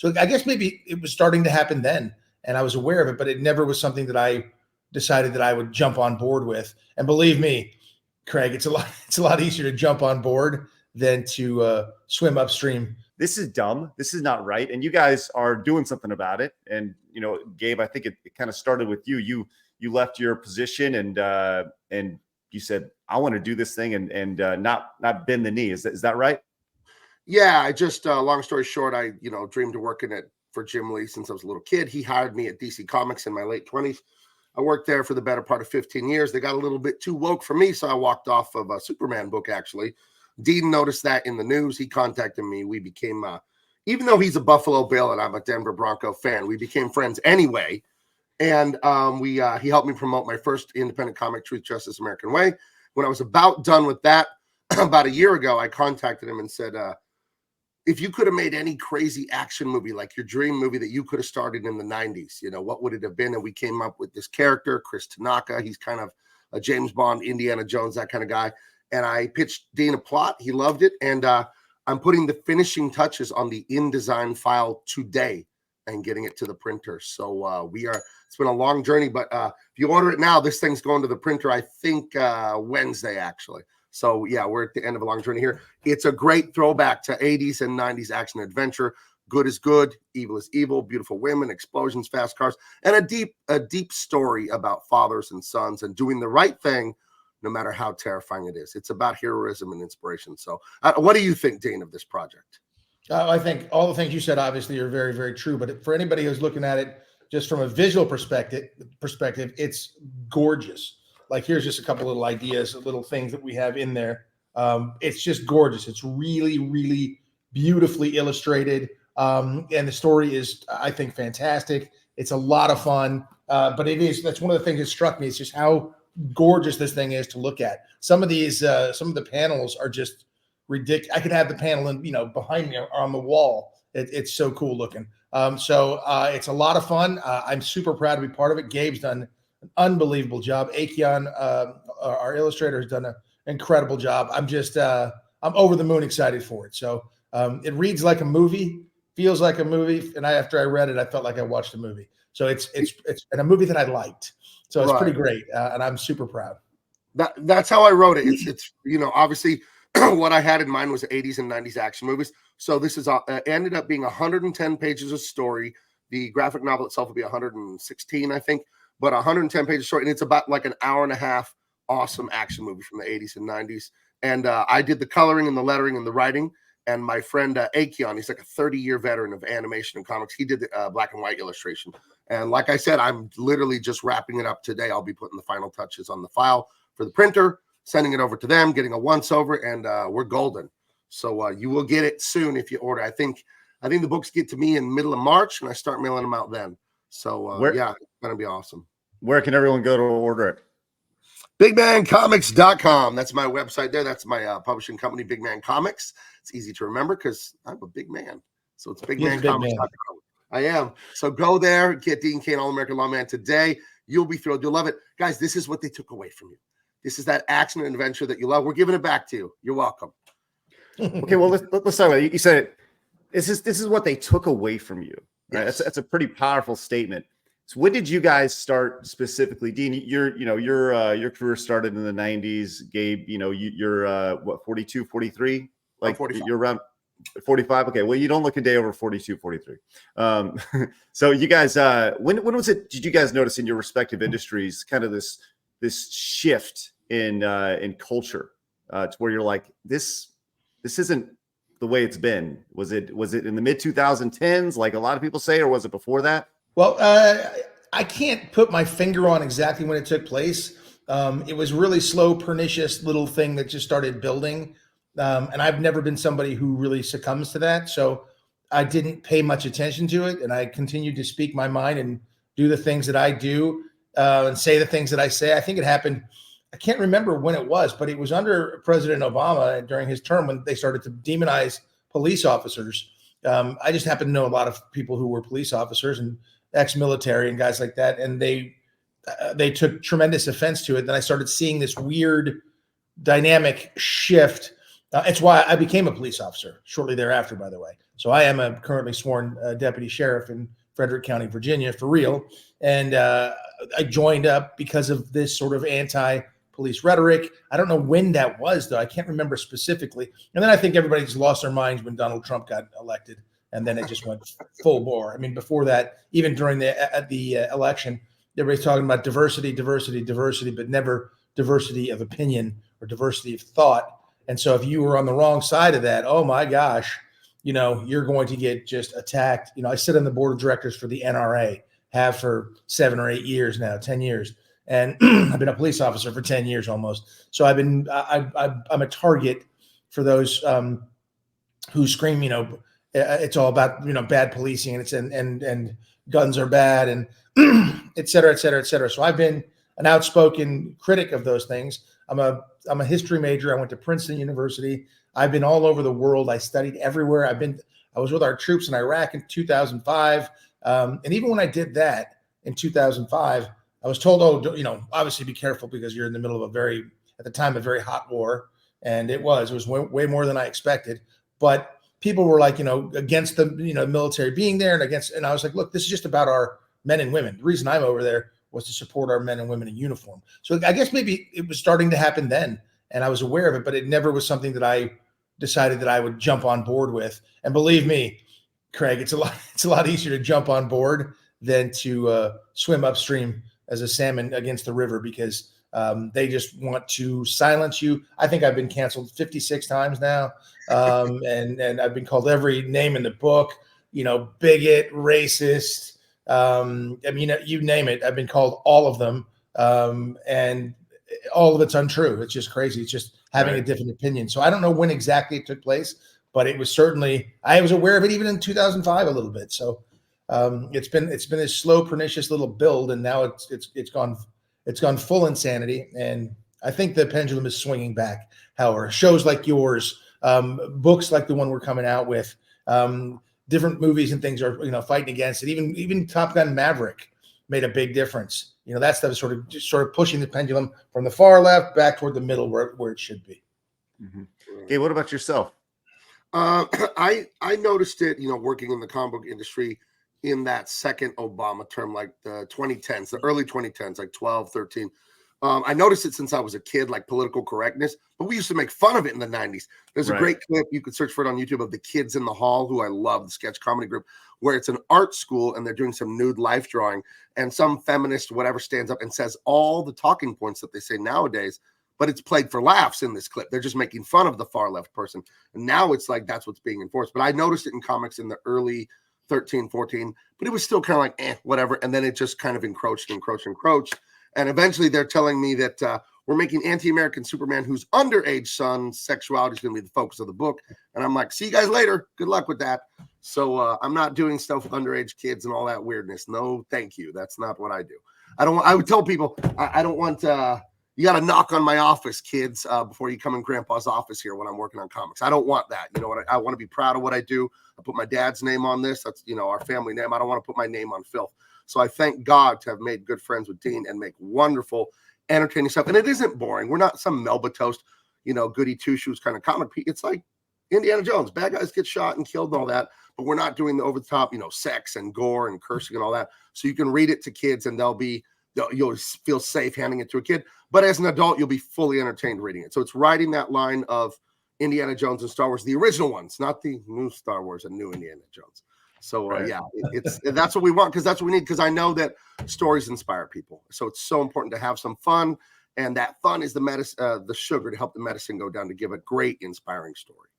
So I guess maybe it was starting to happen then, and I was aware of it, but it never was something that I decided that I would jump on board with. And believe me, Craig, it's a lot easier to jump on board than to swim upstream. This is dumb. This is not right. And you guys are doing something about it. And, Gabe, I think it kind of started with you. You left your position and you said, I want to do this thing and not bend the knee. Is that right? Yeah. I just, long story short, I, dreamed of working for Jim Lee since I was a little kid. He hired me at DC Comics in my late 20s. I worked there for the better part of 15 years. They got a little bit too woke for me, so I walked off of a Superman book, actually. Dean noticed that in the news. He contacted me. We became, even though he's a Buffalo Bill and I'm a Denver Bronco fan, we became friends anyway. And he helped me promote my first independent comic, Truth, Justice, American Way. When I was about done with that, about a year ago, I contacted him and said, if you could have made any crazy action movie, like your dream movie that you could have started in the 90s, what would it have been? And we came up with this character, Chris Tanaka. He's kind of a James Bond, Indiana Jones, that kind of guy. And I pitched Dean a plot. He loved it. And I'm putting the finishing touches on the InDesign file today and getting it to the printer. So it's been a long journey, but if you order it now, this thing's going to the printer, I think Wednesday, actually. So yeah, we're at the end of a long journey here. It's a great throwback to 80s and 90s action adventure. Good is good, evil is evil, beautiful women, explosions, fast cars, and a deep story about fathers and sons and doing the right thing, no matter how terrifying it is. It's about heroism and inspiration. So what do you think, Dean, of this project? I think all the things you said obviously are very, very true. But for anybody who's looking at it just from a visual perspective, it's gorgeous. Like, here's just a couple little ideas, little things that we have in there. It's just gorgeous. It's really, really beautifully illustrated. And the story is, I think, fantastic. It's a lot of fun. But that's one of the things that struck me. It's just how gorgeous this thing is to look at. Some of the panels are just ridiculous. I could have the panel behind me or on the wall. It's so cool looking. So it's a lot of fun. I'm super proud to be part of it. Gabe's done an unbelievable job. Akion, our illustrator, has done an incredible job. I'm over the moon excited for it. So it reads like a movie, feels like a movie, and after I read it, I felt like I watched a movie. So it's a movie that I liked. So it's pretty great, and I'm super proud. That's how I wrote it. It's obviously what I had in mind was 80s and 90s action movies. So this is ended up being 110 pages of story. The graphic novel itself will be 116, I think. But 110 pages short, and it's about like an hour and a half awesome action movie from the 80s and 90s. And I did the coloring and the lettering and the writing. And my friend Akion, he's like a 30-year veteran of animation and comics. He did the black and white illustration. And like I said, I'm literally just wrapping it up today. I'll be putting the final touches on the file for the printer, sending it over to them, getting a once-over, and we're golden. So you will get it soon if you order. I think the books get to me in middle of March, and I start mailing them out then. So yeah, it's going to be awesome. Where can everyone go to order it? BigManComics.com. That's my website there. That's my publishing company, Big Man Comics. It's easy to remember because I'm a big man. So it's BigManComics.com. I am. So go there, get Dean Cain, All-American Lawman today. You'll be thrilled. You'll love it. Guys, this is what they took away from you. This is that action and adventure that you love. We're giving it back to you. You're welcome. Okay, well, let's talk about it. You said this is what they took away from you. Right? Yes. That's a pretty powerful statement. So when did you guys start specifically? Dean, your career started in the 90s. Gabe, you're what, 42, 43? Like 45. You're around 45. Okay. Well, you don't look a day over 42, 43. So you guys, when was it? Did you guys notice in your respective industries kind of this shift in culture to where you're like, this isn't the way it's been? Was it in the mid 2010s, like a lot of people say, or was it before that? Well, I can't put my finger on exactly when it took place. It was really slow, pernicious little thing that just started building. And I've never been somebody who really succumbs to that. So I didn't pay much attention to it. And I continued to speak my mind and do the things that I do and say the things that I say. I think it happened. I can't remember when it was, but it was under President Obama during his term when they started to demonize police officers. I just happen to know a lot of people who were police officers and ex-military and guys like that. And they took tremendous offense to it. Then I started seeing this weird dynamic shift. It's why I became a police officer shortly thereafter, by the way. So I am a currently sworn deputy sheriff in Frederick County, Virginia, for real. And I joined up because of this sort of anti-police rhetoric. I don't know when that was, though. I can't remember specifically. And then I think everybody just lost their minds when Donald Trump got elected, and then it just went full bore. I mean, before that, even during the election, everybody's talking about diversity, but never diversity of opinion or diversity of thought. And so if you were on the wrong side of that, oh my gosh, you're going to get just attacked. I sit on the board of directors for the NRA, have for 7 or 8 years now, 10 years. And I've been a police officer for 10 years almost. So I'm a target for those who scream, it's all about, bad policing and it's, and guns are bad and et cetera, et cetera, et cetera. So I've been an outspoken critic of those things. I'm a history major. I went to Princeton University. I've been all over the world. I studied everywhere. I was with our troops in Iraq in 2005. And even when I did that in 2005, I was told, obviously be careful because you're in the middle of at the time, a very hot war. And it was way more than I expected. But people were like, against the, military being there and I was like, look, this is just about our men and women. The reason I'm over there was to support our men and women in uniform. So I guess maybe it was starting to happen then and I was aware of it, but it never was something that I decided that I would jump on board with. And believe me, Craig, it's a lot easier to jump on board than to swim upstream as a salmon against the river because they just want to silence you. I think I've been canceled 56 times now. And I've been called every name in the book, bigot, racist. You name it. I've been called all of them. And all of it's untrue. It's just crazy. It's just having a different opinion. So I don't know when exactly it took place, but it was certainly, I was aware of it even in 2005 a little bit. So it's been this slow, pernicious little build. And now it's gone full insanity. And I think the pendulum is swinging back. However, shows like yours, books like the one we're coming out with, different movies and things are, fighting against it. Even Top Gun Maverick made a big difference. That stuff is sort of pushing the pendulum from the far left back toward the middle where it should be. Mm-hmm. Okay. What about yourself? I noticed it, working in the comic book industry in that second Obama term, like the 2010s, the early 2010s, like 12, 13. I noticed it since I was a kid, like political correctness, but we used to make fun of it in the 90s. There's a great clip, you could search for it on YouTube, of the Kids in the Hall, who I love, the sketch comedy group, where it's an art school and they're doing some nude life drawing and some feminist, whatever, stands up and says all the talking points that they say nowadays, but it's played for laughs in this clip. They're just making fun of the far left person. And now it's like, that's what's being enforced. But I noticed it in comics in the early 13, 14, but it was still kind of like, whatever. And then it just kind of encroached. And eventually they're telling me that we're making anti-American Superman whose underage son's sexuality is going to be the focus of the book. And I'm like, see you guys later. Good luck with that. So I'm not doing stuff with underage kids and all that weirdness. No, thank you. That's not what I do. I would tell people, I don't want, you got to knock on my office, kids, before you come in grandpa's office here when I'm working on comics. I don't want that. You know what? I want to be proud of what I do. I put my dad's name on this. That's, our family name. I don't want to put my name on filth. So I thank God to have made good friends with Dean and make wonderful, entertaining stuff. And it isn't boring. We're not some Melba Toast, goody two-shoes kind of comic. It's like Indiana Jones. Bad guys get shot and killed and all that. But we're not doing the over-the-top, sex and gore and cursing and all that. So you can read it to kids and you'll feel safe handing it to a kid. But as an adult, you'll be fully entertained reading it. So it's riding that line of Indiana Jones and Star Wars, the original ones, not the new Star Wars and new Indiana Jones. So that's what we want, because that's what we need, because I know that stories inspire people. So it's so important to have some fun, and that fun is the medicine, the sugar to help the medicine go down to give a great, inspiring story.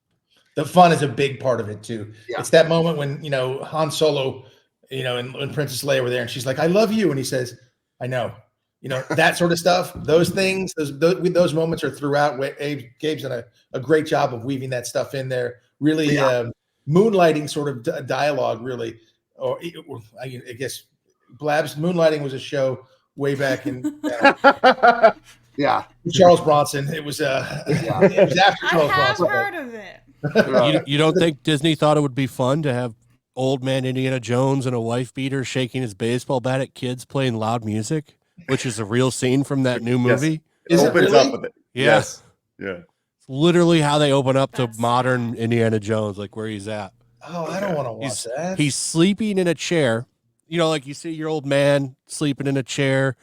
The fun is a big part of it too. Yeah. It's that moment when Han Solo, and Princess Leia were there, and she's like, "I love you," and he says, "I know." That sort of stuff. Those things, those moments are throughout. Gabe's done a great job of weaving that stuff in there. Really. Yeah. Moonlighting sort of dialogue, really, or I guess Blab's Moonlighting was a show way back in Charles Bronson. It was it was after Charles Bronson. I have heard of it. You don't think Disney thought it would be fun to have old man Indiana Jones and a wife beater shaking his baseball bat at kids playing loud music, which is a real scene from that new movie? Yes. It opens up with it. Yes. Yeah. Literally how they open up to modern Indiana Jones, like where he's at. Oh, I don't want to watch He's that. he's sleeping in a chair. You know, like you see your old man sleeping in a chair.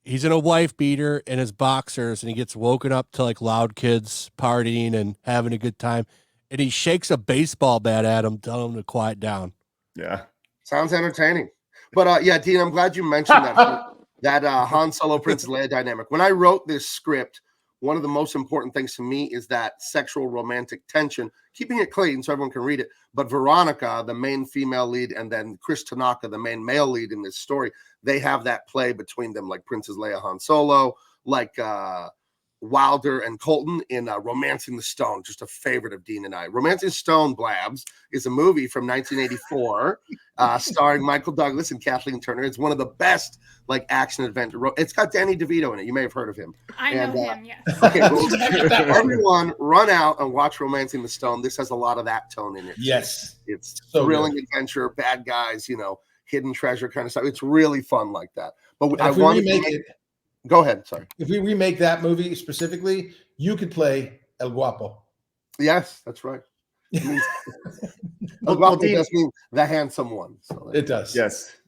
He's in a wife beater and his boxers, and he gets woken up to like loud kids partying and having a good time. And he shakes a baseball bat at him, telling him to quiet down. Yeah. Sounds entertaining. But yeah, Dean, I'm glad you mentioned that Han Solo Princess Leia dynamic. When I wrote this script, one of the most important things to me is that sexual romantic tension, keeping it clean so everyone can read it. But Veronica, the main female lead, and then Chris Tanaka, the main male lead in this story, they have that play between them, like Princess Leia, Han Solo, like Wilder and Colton in Romancing the Stone, just a favorite of Dean and I. Romancing Stone, Blabs, is a movie from 1984 starring Michael Douglas and Kathleen Turner. It's one of the best like action adventure. It's got Danny DeVito in it. You may have heard of him. I know him, yes. Okay, well, everyone run out and watch Romancing the Stone. This has a lot of that tone in it. Yes. It's So thrilling good. adventure, bad guys, hidden treasure kind of stuff. It's really fun like that. But And I if we wanted to remake make it, Go ahead. Sorry. if we remake that movie specifically, you could play El Guapo. Yes, that's right. Well, El Guapo Dean- does mean the handsome one. So It does. Yes.